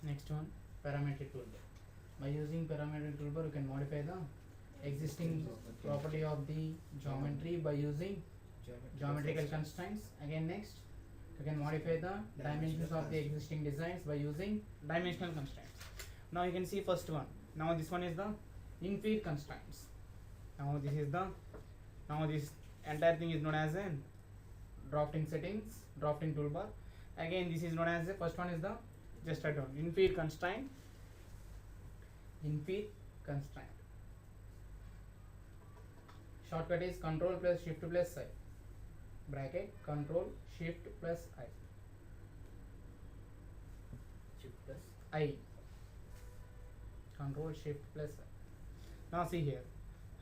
Next one, parametric toolbar. By using parametric toolbar, you can modify the existing property of the geometry by using geometrical constraints. Again, next, you can modify the dimensions of the existing designs by using dimensional constraints. Now you can see first one. Now this one is the in-feed constraints. Now this is the, now this entire thing is known as a drafting settings, drafting toolbar. Again, this is known as the first one is the, just write down, in-feed constraint. In-feed constraint. Shortcut is Control plus Shift plus I. Bracket Control Shift plus I. Shift plus I. Control Shift plus I. Now see here,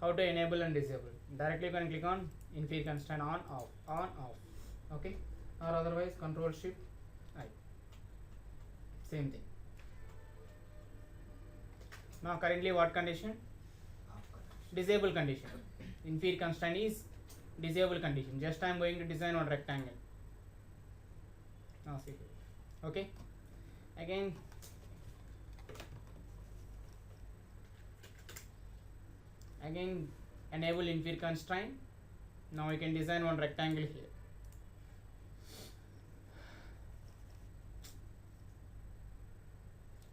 how to enable and disable. Directly you can click on in-feed constraint on off. Okay, or otherwise Control Shift I. Same thing. Now currently what condition? off condition. Disable condition. In-feed constraint is disable condition. Just I am going to design one rectangle. Now see here. Okay. Again, enable in-feed constraint. Now you can design one rectangle here.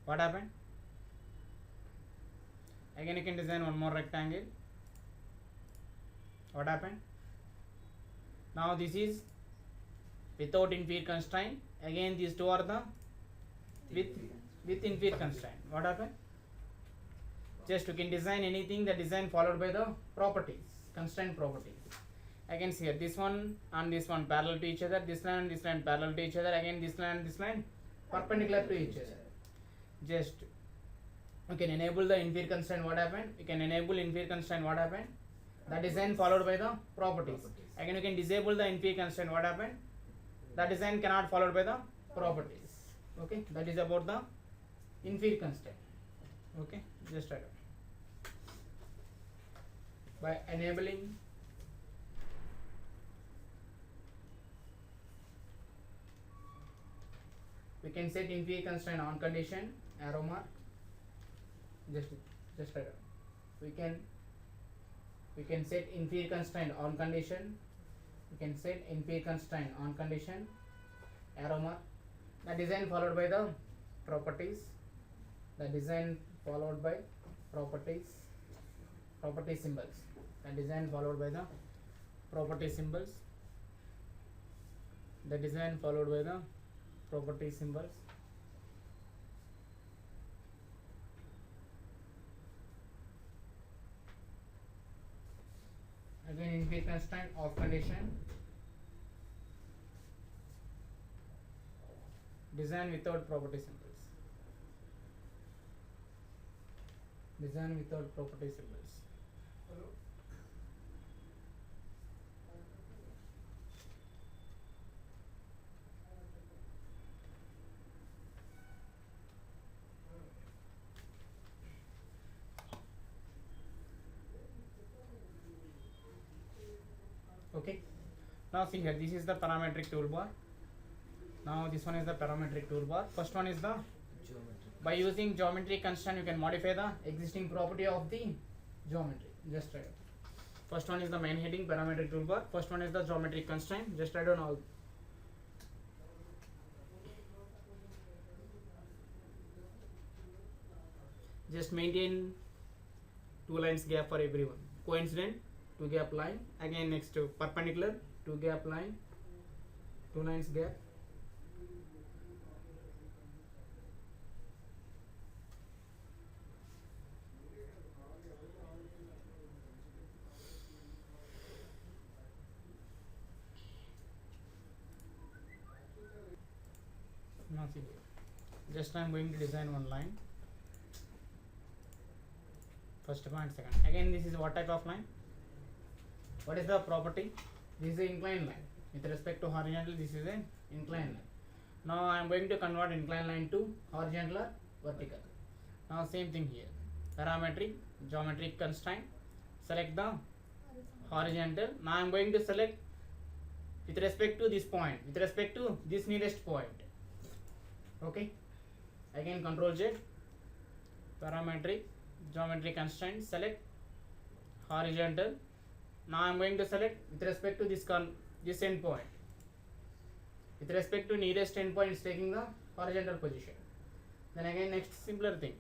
What happened? Again you can design one more rectangle. What happened? Now this is without in-feed constraint. Again these two are the with in-feed constraint. What happened? Just you can design anything, the design followed by the properties, constraint properties. Again here, this one and this one parallel to each other, this line and this line parallel to each other, again this line and this line perpendicular to each other. Just you can enable the in-feed constraint. What happened? You can enable in-feed constraint. What happened? The design followed by the properties. Again you can disable the in-feed constraint. What happened? The design cannot followed by the properties. Okay, that is about the in-feed constraint. Okay, just write down. By enabling we can set in-feed constraint on condition, arrow mark. Just write down. We can set in-feed constraint on condition. We can set in-feed constraint on condition, arrow mark. The design followed by the properties. The design followed by property symbols. The design followed by the property symbols. The design followed by the property symbols. Again in-feed constraint of condition. Design without property symbols. Design without property symbols. Okay. Now see here, this is the parametric toolbar. Now this one is the parametric toolbar. First one is the Geometry. by using geometry constraint you can modify the existing property of the geometry. Just write down. First one is the main heading parametric toolbar. First one is the geometric constraint. Just write down all. Just maintain 2 lines gap for everyone. Coincident 2 gap line. Again next to perpendicular 2 gap line. 2 lines gap. Now see, just I am going to design one line. First one, second. Again, this is what type of line? What is the property? This is an inclined line. With respect to horizontal, this is an inclined line. Now I am going to convert inclined line to horizontal or vertical. Now same thing here. Parametric, geometric constraint. Select the horizontal. Now I am going to select with respect to this point, with respect to this nearest point. Okay. again control Z, parametric, geometry constraint, select horizontal. Now I am going to select with respect to this endpoint. With respect to nearest endpoint, it's taking the horizontal position. Then again next simpler thing,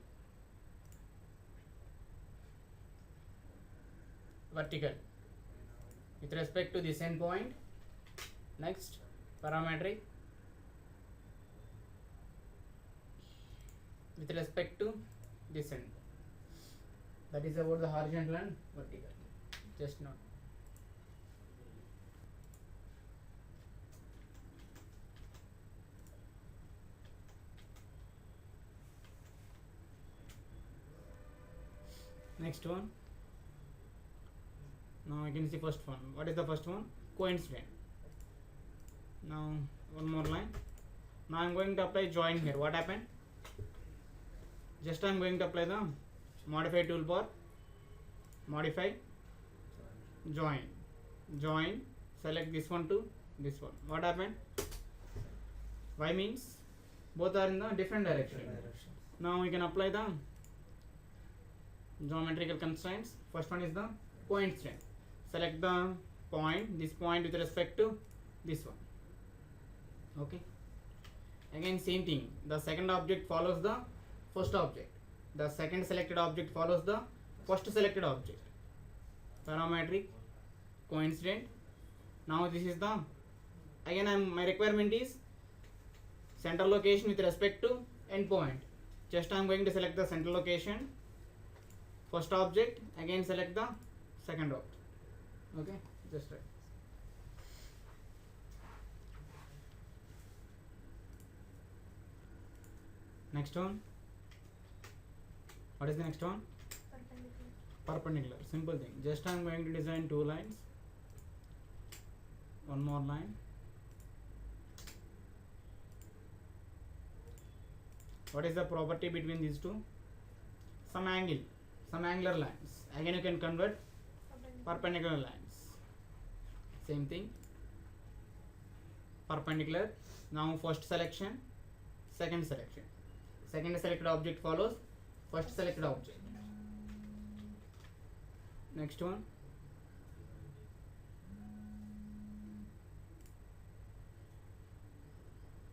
vertical with respect to this endpoint. Next parametric with respect to this end. That is about the horizontal and vertical. Just note. Next one. Now I can see first one. What is the first one? Constraint. Now one more line. Now I am going to apply join here. What happened? Just I am going to apply the modify toolbar. Modify join. Join. Select this one to this one. What happened? Y means both are in the different direction. Now we can apply the geometrical constraints. First one is the constraint. Select the point, this point with respect to this one. Okay. Again same thing. The second object follows the first object. The second selected object follows the first selected object. Parametric, constraint. Now this is the again my requirement is center location with respect to endpoint. Just I am going to select the center location. First object, again select the second object. Okay, just right. Next one. What is the next one? Perpendicular. Simple thing. Just I am going to design two lines. One more line. What is the property between these two? Some angle. Some angular lines. Again you can convert perpendicular lines. Same thing. Perpendicular. Now first selection, second selection. Second selected object follows first selected object. Next one.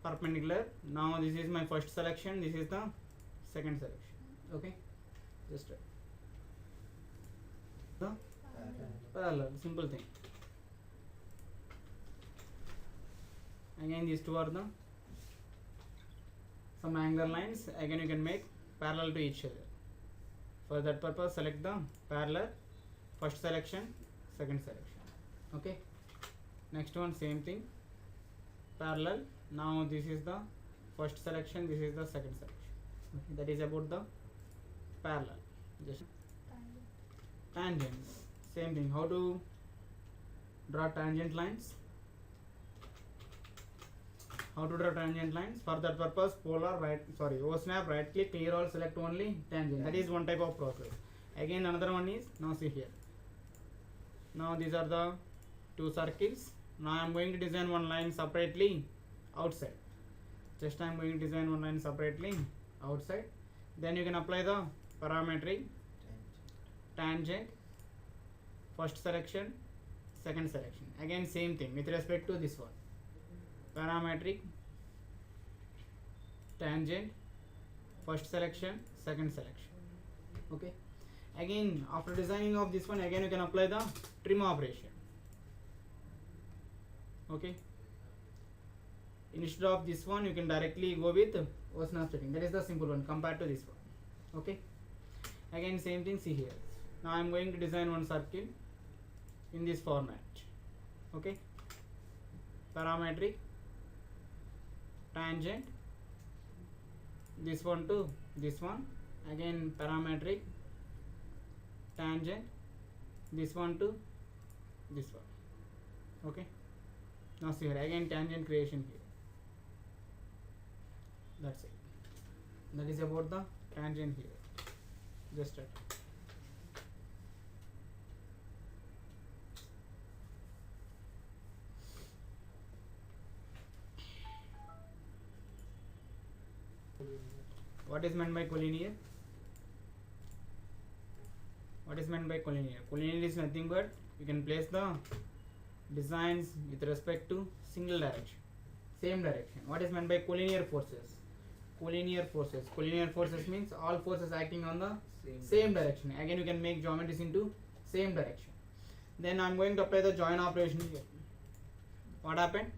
Perpendicular. Now this is my first selection, this is the second selection. Okay, just right. The parallel, simple thing. Again these two are the some angular lines. Again you can make parallel to each other. For that purpose select the parallel, first selection, second selection. Okay, next one same thing, parallel. Now this is the first selection, this is the second selection. Okay, that is about the parallel. Just tangent, same thing. How to draw tangent lines? How to draw tangent lines? For that purpose, O snap, right click, clear all, select only tangent. That is one type of process. Again another one is, now see here. Now these are the two circles. Now I am going to design one line separately outside. Just I am going to design one line separately outside. Then you can apply the parametric, tangent, first selection, second selection. Again same thing with respect to this one. Parametric, tangent, first selection, second selection. Okay. Again after designing of this one, again you can apply the trim operation. Okay. Instead of this one, you can directly go with O snap setting. That is the simple one compared to this one. Okay. Again same thing, see here. Now I am going to design one circle in this format. Okay. Parametric, tangent, this one to this one. Again parametric, tangent, this one to this one. Okay. Now see here, again tangent creation here. That's it. That is about the tangent here. Just right. What is meant by collinear? What is meant by collinear? Collinear is nothing but you can place the designs with respect to single direction, same direction. What is meant by collinear forces? Collinear forces. Collinear forces means all forces acting on the same direction. Again, you can make geometries into same direction. Then I am going to apply the join operation here. What happened?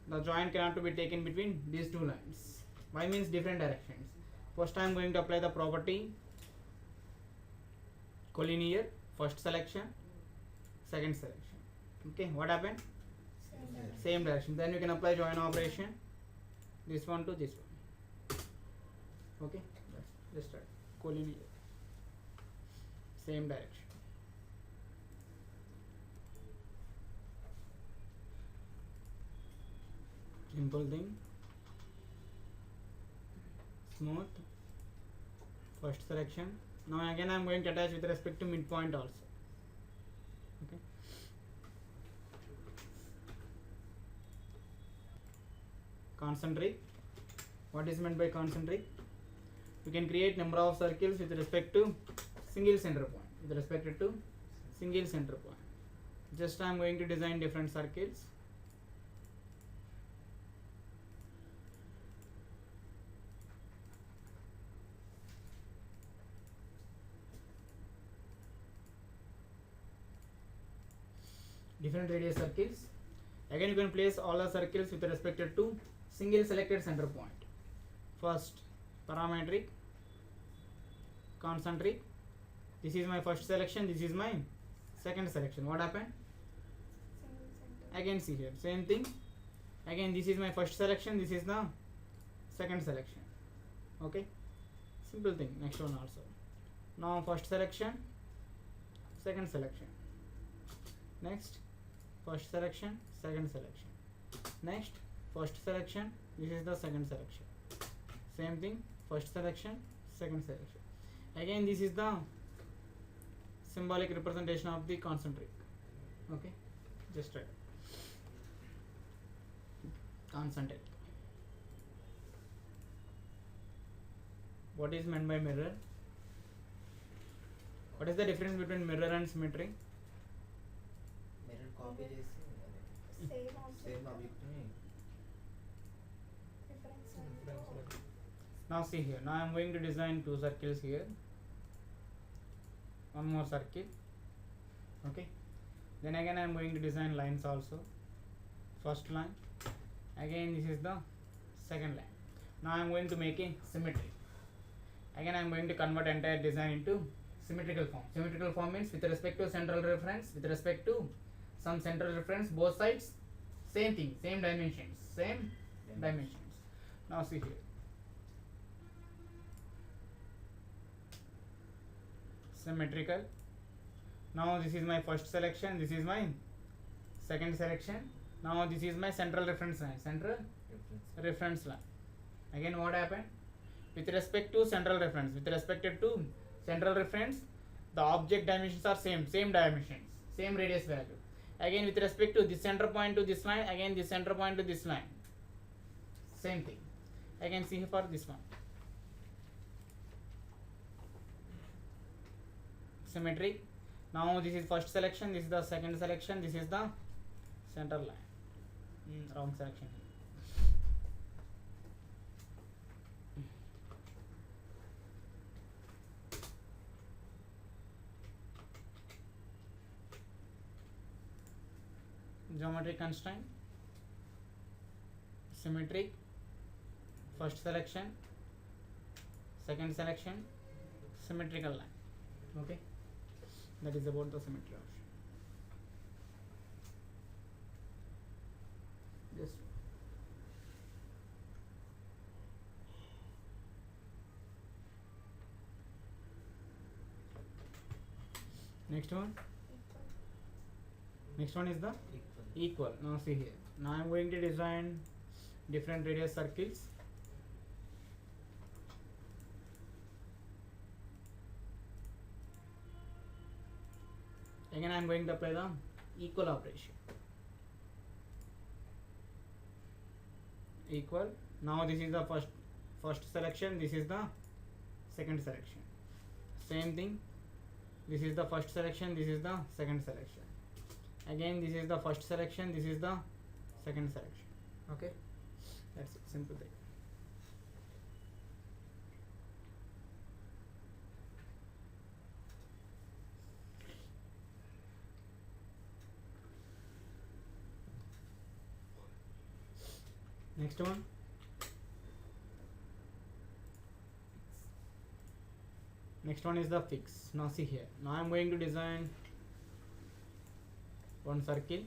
The join cannot be taken between these two lines. Why means different directions. First I am going to apply the property collinear, first selection, second selection. Okay, what happened? Same direction. Then you can apply join operation, this one to this one. Okay, let's start. Collinear, same direction. Simple thing. Smooth, first selection. Now again I am going to attach with respect to midpoint also. Okay. Concentric. What is meant by concentric? You can create number of circles with respect to single center point. With respect to single center point. Just I am going to design different circles. Different radius circles. Again you can place all the circles with respect to single selected center point. First parametric, concentric. This is my first selection, this is my second selection. What happened? Again see here, same thing. Again this is my first selection, this is the second selection. Okay, simple thing. Next one also. Now first selection, second selection. Next first selection, second selection. Next first selection, this is the second selection. Same thing, first selection, second selection. Again this is the symbolic representation of the concentric. Okay, just try concentric. What is meant by mirror? What is the difference between mirror and symmetry? Mirror copy जैसे same object में Now see here, now I am going to design two circles here, one more circle. Okay, then again I am going to design lines also. First line, again this is the second line. Now I am going to make a symmetry. Again I am going to convert entire design into symmetrical form. Symmetrical form means with respect to central reference, with respect to some central reference, both sides same thing, same dimensions, same dimensions. Now see here, symmetrical. Now this is my first selection, this is my second selection. Now this is my central reference line, central reference line. Again what happened? With respect to central reference, with respect to central reference, the object dimensions are same dimensions, same radius value. Again with respect to this center point to this line, again this center point to this line, same thing. Again see for this one, symmetric. Now this is first selection, this is the second selection, this is the center line. Wrong selection. Geometric constraint, symmetric, first selection, second selection, symmetrical line. Okay, that is about the symmetry option. Just next one. Next one is the equal. Now see here, now I am going to design different radius circles. Again I am going to apply the equal operation. Equal. Now this is the first selection, this is the second selection. Same thing, this is the first selection, this is the second selection. Again, this is the first selection, this is the second selection. Okay, that's it, simple thing. Next one, next one is the fix. Now see here, now I am going to design one circle.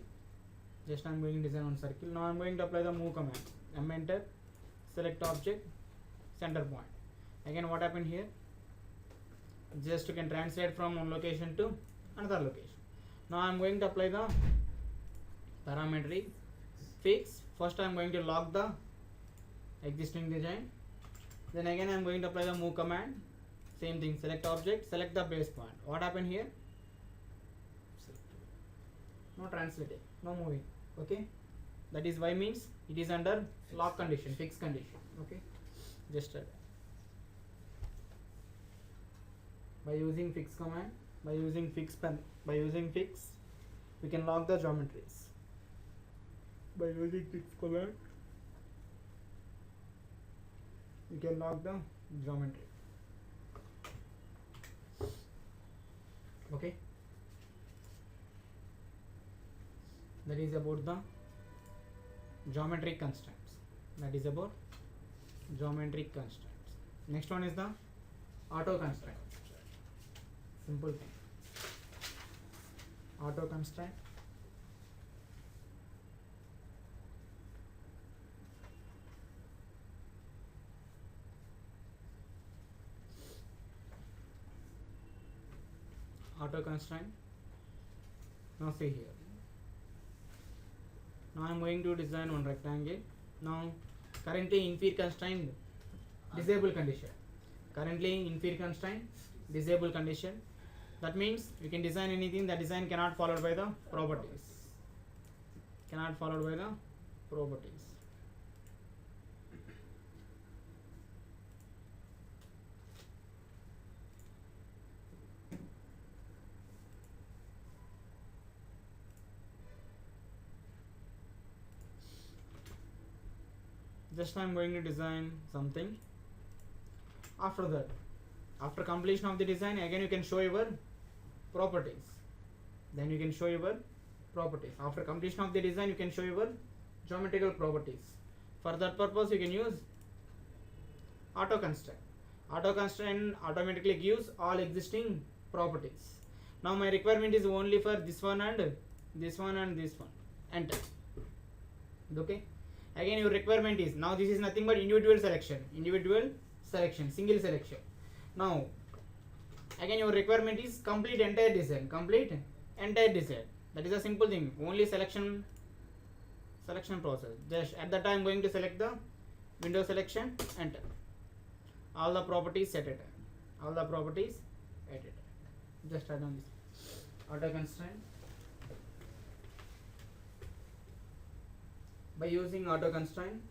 Just I am going to design one circle. Now I am going to apply the move command. Enter, select object, center point. Again, what happened here? Just you can translate from one location to another location. Now I am going to apply the parametric fix. First I am going to lock the existing design. Then again I am going to apply the move command. Same thing, select object, select the base point. What happened here? No translating, no moving. Okay, that is why means it is under lock condition, fixed condition. Okay, just by using fix command, by using fix, we can lock the geometries. By using fix command, we can lock the geometry. Okay, that is about the geometric constraints. That is about geometric constraints. Next one is the auto constraint. Simple thing. Auto constraint. Auto constraint. Now see here. Now I am going to design one rectangle. Now currently inferior constraint disable condition. Currently inferior constraint disable condition. That means you can design anything. The design cannot followed by the properties. Cannot followed by the properties. Just I am going to design something. After that, after completion of the design, again you can show your properties. Then you can show your properties. After completion of the design, you can show your geometrical properties. For that purpose, you can use auto constraint. Auto constraint automatically gives all existing properties. Now my requirement is only for this one and this one and this one. Enter. Okay. Again your requirement is, now this is nothing but individual selection, single selection. Now again your requirement is complete entire design. That is a simple thing, only selection process. Just at that time going to select the window selection, enter. All the properties set it. All the properties edit. Just add on this auto constraint. By using auto constraint,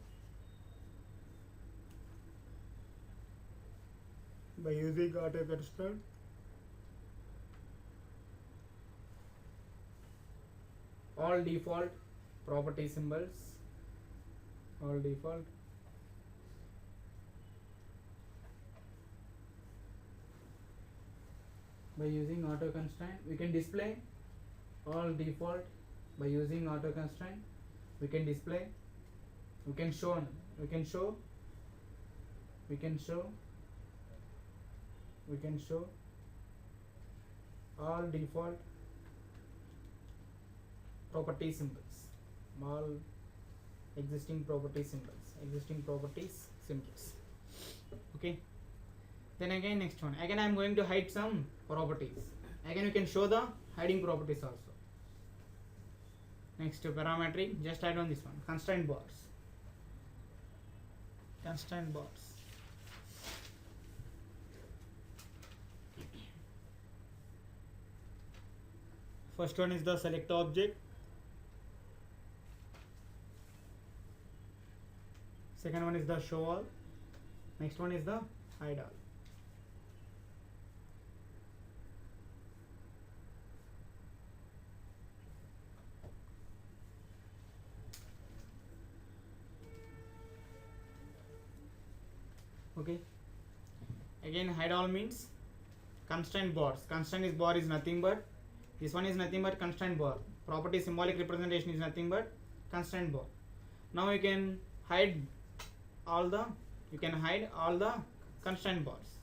all default property symbols, all default by using auto constraint we can display all default. By using auto constraint we can display, we can show all default property symbols, all existing property symbols, okay. Then again next one, again I am going to hide some properties. Again you can show the hiding properties also. Next parametric, just add on this one, constraint bars. First one is the select object. Second one is the show all. Next one is the hide all. Okay, again hide all means constraint bars. Constraint is bar is nothing but, this one is nothing but constraint bar. Property symbolic representation is nothing but constraint bar. Now you can hide all the constraint bars.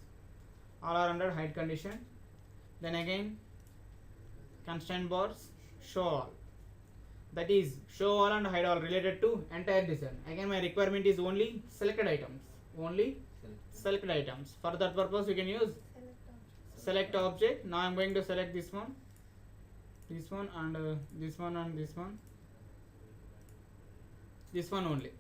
All are under hide condition. Then again constraint bars show all. That is show all and hide all related to entire design. Again my requirement is only selected items. Only selected items. For that purpose we can use select object. Now I am going to select this one and this one and this one only.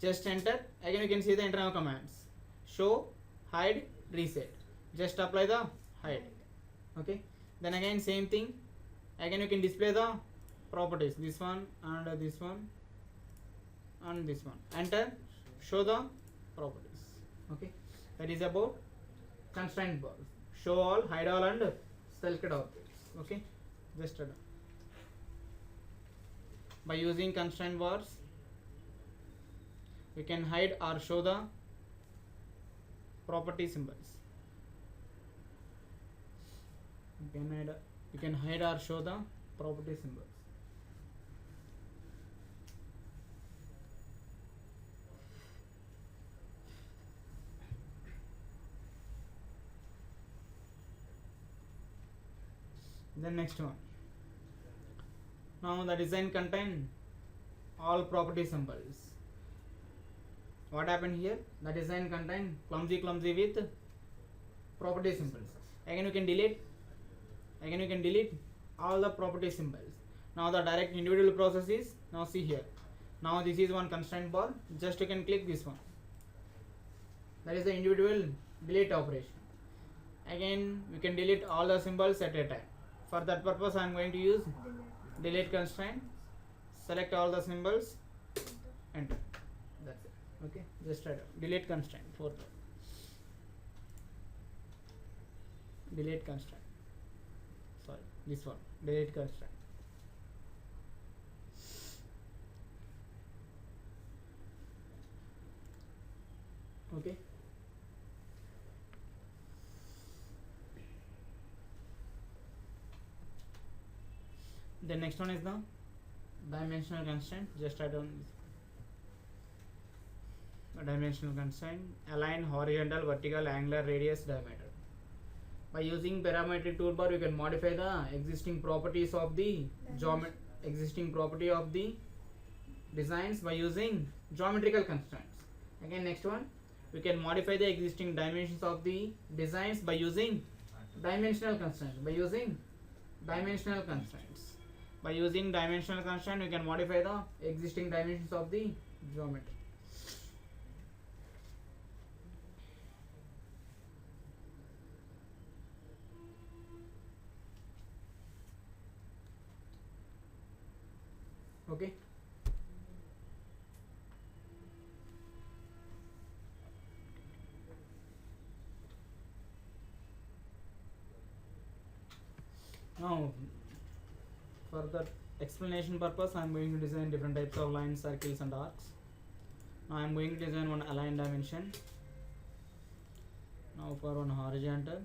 Just enter. Again you can see the internal commands: show, hide, reset. Just apply the hide. Okay, then again same thing. Again you can display the properties, this one and this one and this one. Enter, show the properties. Okay, that is about constraint bars: show all, hide all and selected objects. Okay, just by using constraint bars we can hide or show the property symbols. You can hide or show the property symbols. Then next one. Now the design contain all property symbols. What happened here? The design contain clumsy with property symbols. Again you can delete all the property symbols. Now the direct individual process is, now see here. Now this is one constraint bar. Just you can click this one. That is the individual delete operation. Again you can delete all the symbols at a time. For that purpose I am going to use delete constraint. Select all the symbols, enter. That's it. Okay, just try to delete constraint. Delete constraint. Sorry, this one. Delete constraint. Okay. The next one is the dimensional constraint. Just write down this. Dimensional constraint: align horizontal, vertical, angular, radius, diameter. By using parametric toolbar you can modify the existing properties of the designs by using geometrical constraints. Again next one, we can modify the existing dimensions of the designs by using dimensional constraints. By using dimensional constraint you can modify the existing dimensions of the geometry. Okay. Now for the explanation purpose I am going to design different types of lines, circles and arcs. Now I am going to design one align dimension. Now for one horizontal,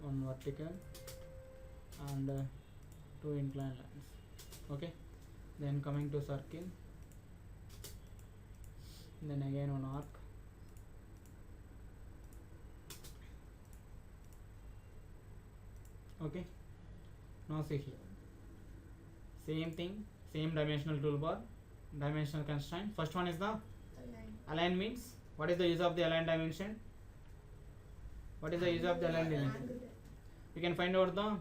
one vertical and two inclined lines. Okay, then coming to circle, then again one arc, okay. Now see here, same thing, same dimensional toolbar, dimensional constraint. First one is the align means, what is the use of the align dimension? What is the use of the align dimension? You can find out the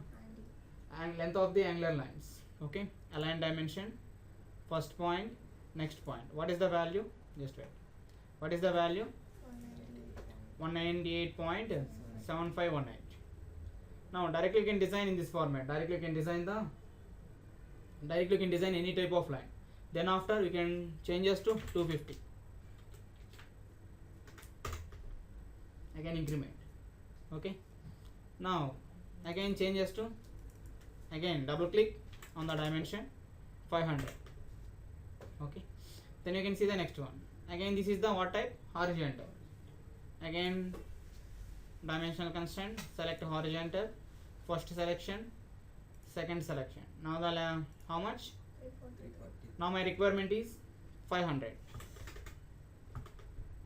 length of the angular lines. Okay, align dimension, first point, next point. What is the value? Just wait. What is the value? 198.7518. Now directly you can design in this format. Directly you can design any type of line. Then after we can change us to 250. again increment. Okay, now again changes to, again double click on the dimension 500. Okay, then you can see the next one. Again this is the what type? Horizontal. Again dimensional constraint, select horizontal, first selection, second selection. Now the how much? 340. Now my requirement is 500.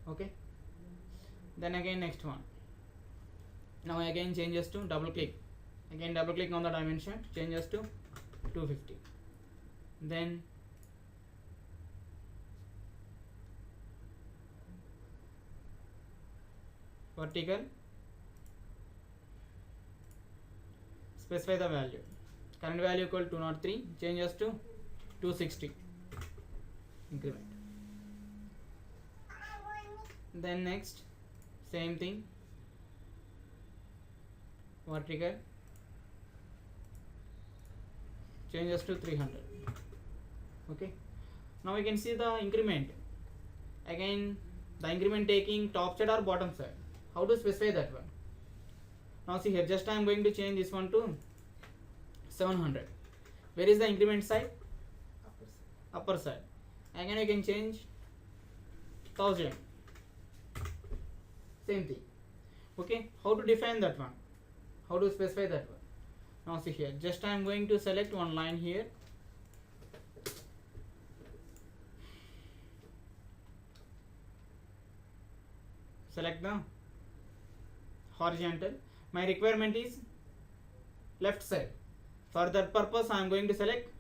Okay, then again next one. Now again changes to double click, again double click on the dimension, changes to 250. Then vertical, specify the value, current value equal to 203, changes to 260, increment. Then next same thing, vertical, changes to 300. Okay, now we can see the increment. Again the increment taking top side or bottom side, how to specify that one? Now see here, just I am going to change this one to 700. Where is the increment side? Upper side. Again you can change 1000, same thing. Okay, how to define that one? How to specify that one? Now see here, just I am going to select one line here. Select the horizontal. My requirement is left side. For that purpose I am going to select,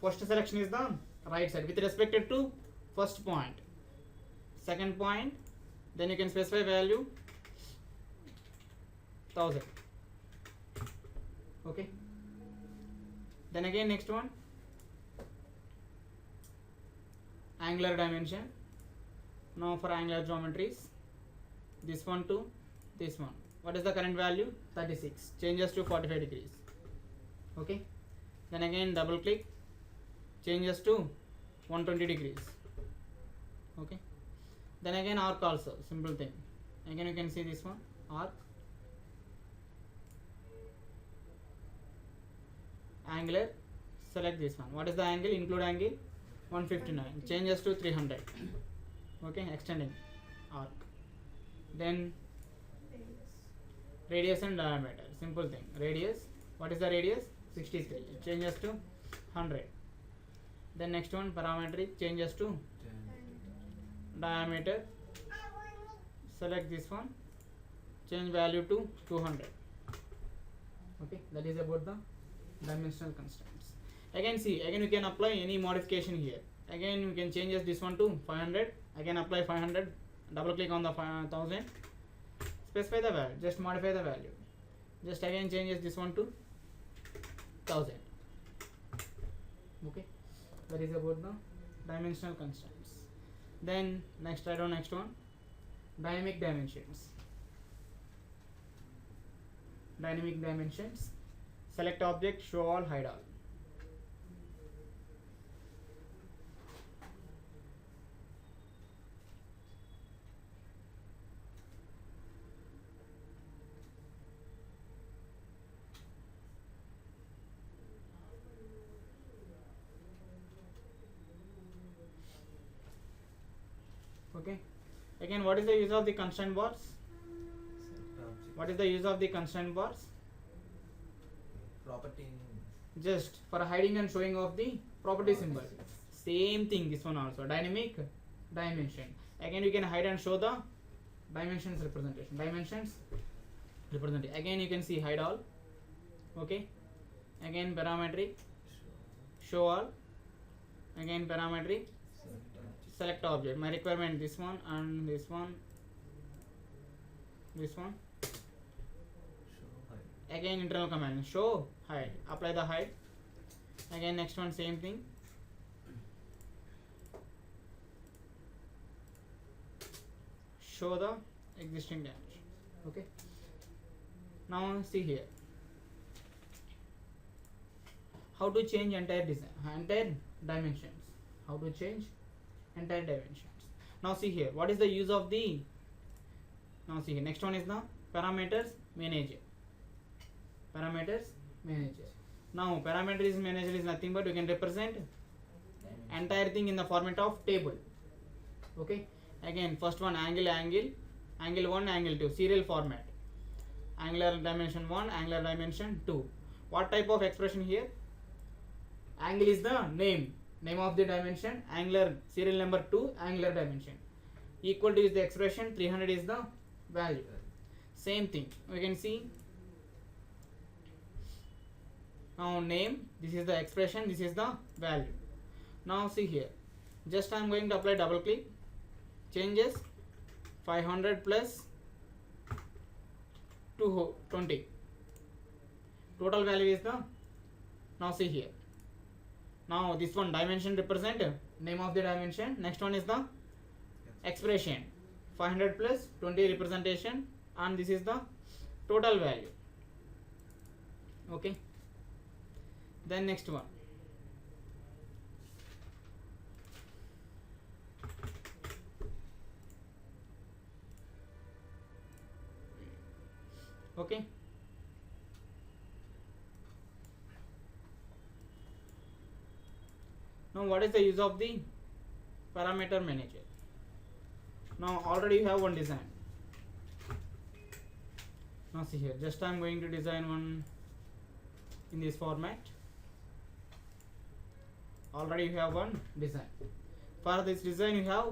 first selection is the right side with respect to first point, second point. Then you can specify value 1000. Okay, then again next one, angular dimension. Now for angular geometries, this one to this one, what is the current value? 36, changes to 45 degrees. Okay, then again double click, changes to 120 degrees. Okay, then again arc also, simple thing. Again you can see this one, arc, angular, select this one. What is the angle? Include angle 159, changes to 300. Okay, extending arc. Then radius and diameter, simple thing. Radius, what is the radius? 63, changes to 100. Then next one, parametric, changes to diameter, select this one, change value to 200. Okay, that is about the dimensional constraints. Again see, again you can apply any modification here. Again you can change this one to 500, again apply 500, double click on the 1000, specify the value, just modify the value, just again changes this one to 1000. Okay, that is about the dimensional constraints. Then next, write down next one, dynamic dimensions. Dynamic dimensions, select object, show all, hide all. Okay, again what is the use of the constraint bars? What is the use of the constraint bars? Property Just for hiding and showing of the property symbol. Same thing this one also, dynamic dimension. Again you can hide and show the dimensions representation. Dimensions representation. Again you can see hide all. Okay, again parametric, show all. Again parametric, select object. My requirement this one and this one, this one. Again internal command, show, hide, apply the hide. Again next one, same thing, show the existing dimension. Okay, now see here how to change entire design, entire dimensions, how to change entire dimensions. Now see here, what is the use of the Now see here, next one is the parameters manager. Parameters manager. Now parameters manager is nothing but you can represent entire thing in the format of table. Okay, again first one angle 1, angle 2, serial format, angular dimension 1, angular dimension 2. What type of expression here? Angle is the name of the dimension, angular serial number 2, angular dimension, equal to is the expression, 300 is the value. Same thing we can see. Now name, this is the expression, this is the value. Now see here, just I am going to apply double click, changes 500 plus 220, total value is the, now see here, now this one dimension represent name of the dimension, next one is the expression, 500 plus 20 representation, and this is the total value. Okay, then next one, okay, now what is the use of the parameter manager? Now already you have one design. Now see here, just I am going to design one in this format. Already you have one design. For this design you have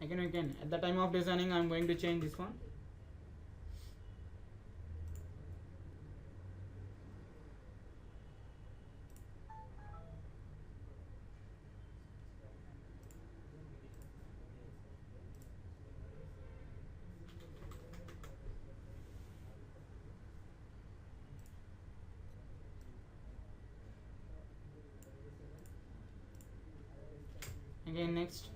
again at the time of designing I am going to change this one. Again next,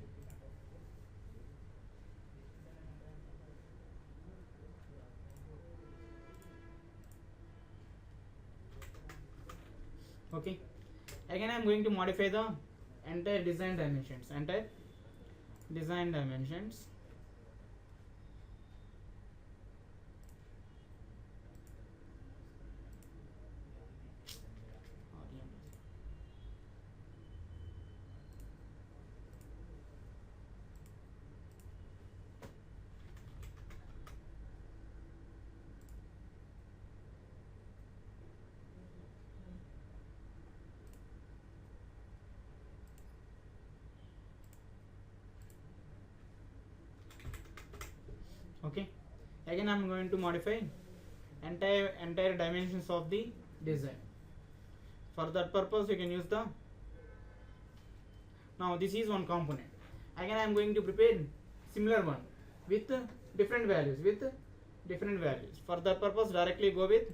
okay, again I am going to modify the entire design dimensions, okay, again I am going to modify entire dimensions of the design. For that purpose you can use the, now this is one component, again I am going to prepare similar one with different values, for that purpose directly go with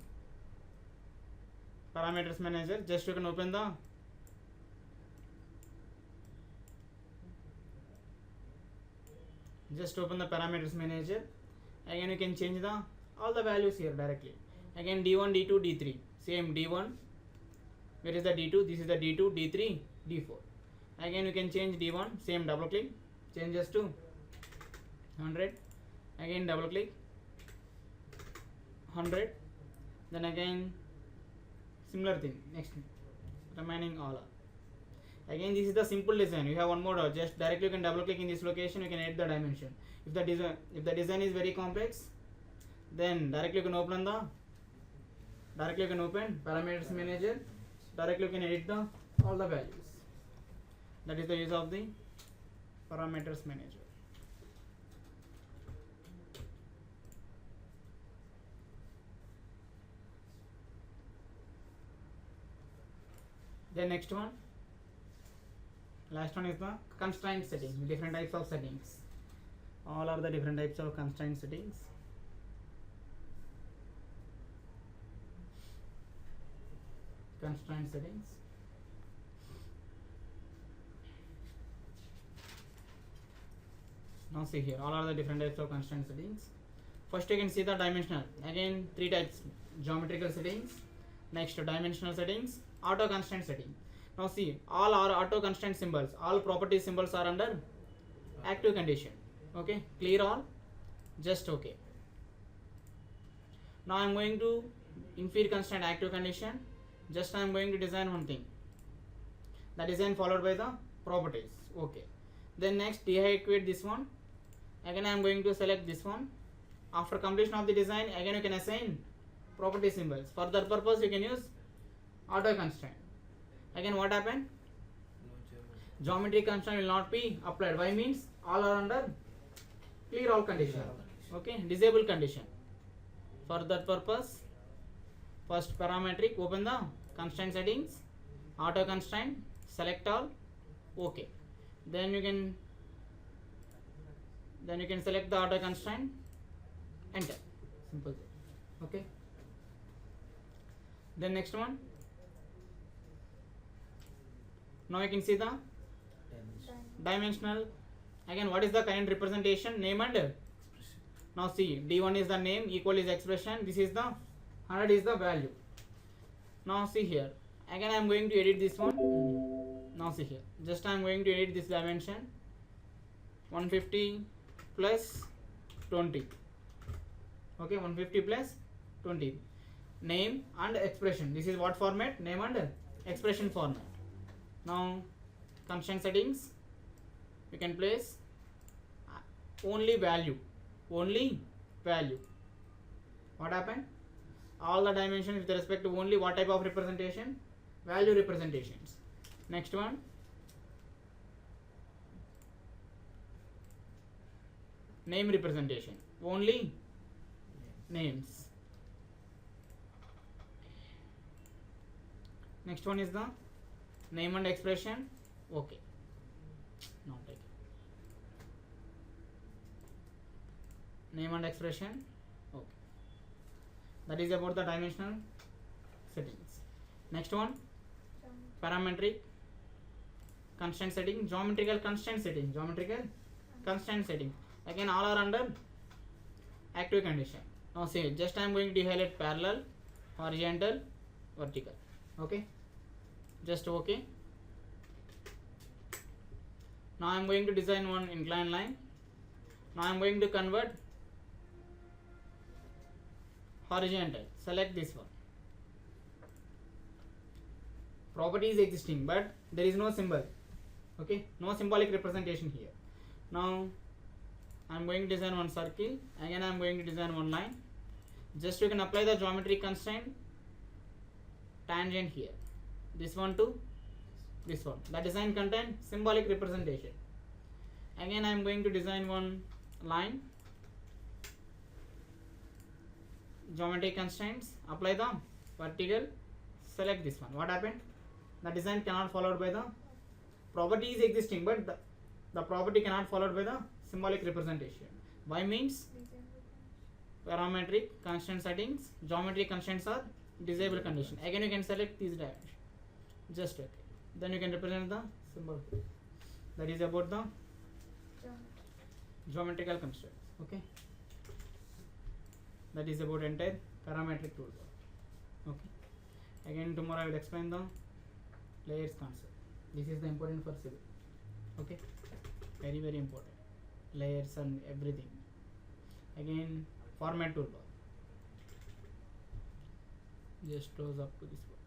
parameters manager. Just you can open the parameters manager. Again you can change the all the values here directly. Again D1, D2, D3, same D1, where is the D2, this is the D2, D3, D4. Again you can change D1, same double click, changes to 100, again double click 100, then again similar thing, next remaining all are. Again this is the simple design, you have one more, just directly you can double click in this location, you can edit the dimension. If the design is very complex, then directly you can open parameters manager, directly you can edit the all the values. That is the use of the parameters manager. Then next one, last one is the constraint setting, different types of settings. All are the different types of constraint settings. Constraint settings. Now see here, all are the different types of constraint settings. First you can see the dimensional. Again 3 types: geometrical settings, Next, dimensional settings, auto constraint setting. Now see, all our auto constraint symbols, all property symbols are under active condition. Okay, clear all? Just okay. Now I am going to inferior constraint active condition. Just I am going to design one thing. The design followed by the properties. Okay. Then next deactivate this one. Again I am going to select this one. After completion of the design, again you can assign property symbols. For that purpose you can use auto constraint. Again what happened? Geometry constraint will not be applied. Why means all are under clear all condition. Okay, disable condition. For that purpose, first parametric, open the constraint settings, auto constraint, select all, okay. Then you can select the auto constraint, enter. Simple. Okay. Then next one. Now you can see the dimensional. Again, what is the current representation? Name and now see, D1 is the name, equal is expression, this is the 100 is the value. Now see here, again I am going to edit this one. Now see here, just I am going to edit this dimension 150 plus 20. Okay, 150 plus 20. Name and expression, this is what format? Name and expression format. Now constraint settings, you can place only value. Only value. What happened? All the dimensions with respect to only what type of representation? Value representations. Next one. Name representation. Only names. Next one is the name and expression. Okay. Not like name and expression. Okay. That is about the dimensional settings. Next one, parametric constraint setting, geometrical constraint setting, again all are under active condition. Now say, just I am going to highlight parallel, horizontal, vertical. Okay, just okay. Now I am going to design one inclined line. Now I am going to convert horizontal. Select this one. Property is existing, but there is no symbol. Okay, no symbolic representation here. Now I am going to design one circle. Again I am going to design one line. Just you can apply the geometry constraint tangent here. This one to this one. The design contain symbolic representation. Again I am going to design one line. Geometry constraints, apply the vertical, select this one. What happened? The design cannot followed by the property is existing, but the property cannot followed by the symbolic representation. Why means parametric constraint settings, geometry constraints are disable condition. Again you can select these dimensions. Just okay. Then you can represent the symbol. That is about the geometrical constraints. Okay. That is about entire parametric toolbar. Okay. Again tomorrow I will explain the layers concept. This is the important for civil. Okay. Very very important. Layers and everything. Again format toolbar. Just close up to this one.